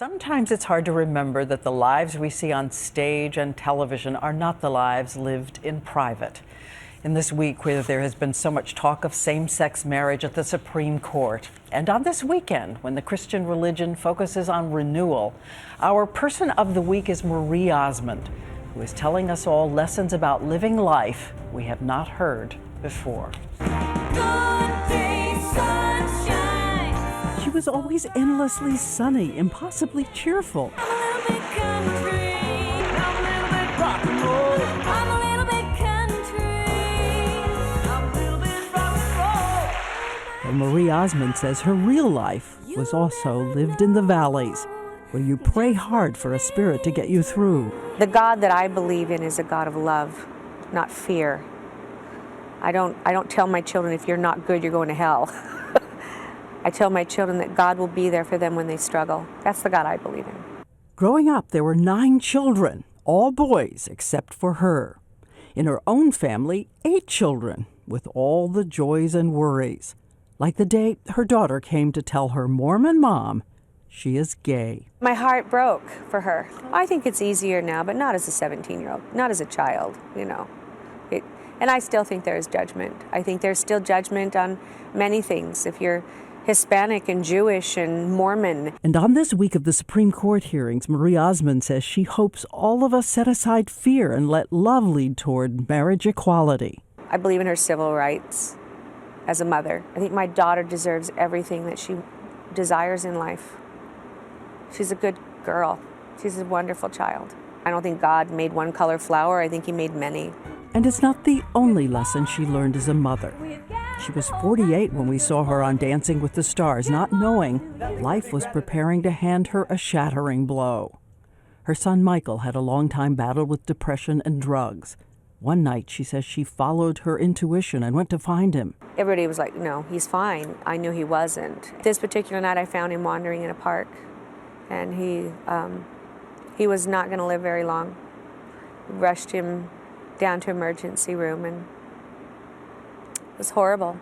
Sometimes it's hard to remember that the lives we see on stage and television are not the lives lived in private. In this week where there has been so much talk of same-sex marriage at the Supreme Court, and on this weekend when the Christian religion focuses on renewal, our person of the week is Marie Osmond, who is telling us all lessons about living life we have not heard before. She was always endlessly sunny, impossibly cheerful. But Marie Osmond says her real life was also lived in the valleys, where you pray hard for a spirit to get you through. The God that I believe in is a God of love, not fear. I don't tell my children, if you're not good, you're going to hell. I tell my children that God will be there for them when they struggle. That's the God I believe in. Growing up, there were 9 children, all boys except for her. In her own family, 8 children, with all the joys and worries. Like the day her daughter came to tell her Mormon mom she is gay. My heart broke for her. I think it's easier now, but not as a 17-year-old, not as a child, you know. And I still think there is judgment. I think there's still judgment on many things. If you're Hispanic and Jewish and Mormon. And on this week of the Supreme Court hearings, Marie Osmond says she hopes all of us set aside fear and let love lead toward marriage equality. I believe in her civil rights as a mother. I think my daughter deserves everything that she desires in life. She's a good girl. She's a wonderful child. I don't think God made one color flower. I think he made many. And it's not the only lesson she learned as a mother. She was 48 when we saw her on Dancing with the Stars, not knowing life was preparing to hand her a shattering blow. Her son Michael had a long-time battle with depression and drugs. One night, she says she followed her intuition and went to find him. Everybody was like, no, he's fine. I knew he wasn't. This particular night, I found him wandering in a park, and he was not going to live very long. We rushed him down to emergency room, and it was horrible.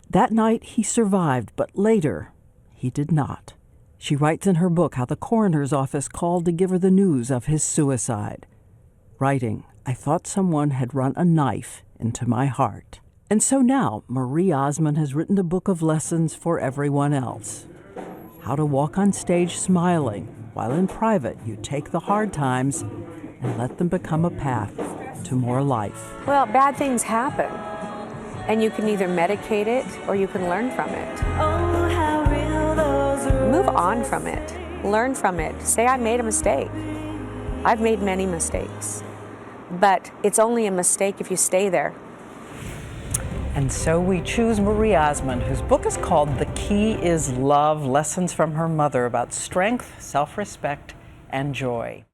That night, he survived, but later, he did not. She writes in her book how the coroner's office called to give her the news of his suicide. Writing, I thought someone had run a knife into my heart. And so now, Marie Osmond has written a book of lessons for everyone else. How to walk on stage smiling, while in private you take the hard times and let them become a path to more life. Well, bad things happen, and you can either medicate it or you can learn from it. Move on from it. Learn from it. Say, I made a mistake. I've made many mistakes, but it's only a mistake if you stay there. And so we choose Marie Osmond, whose book is called The Key is Love, Lessons from Her Mother about strength, self-respect, and joy.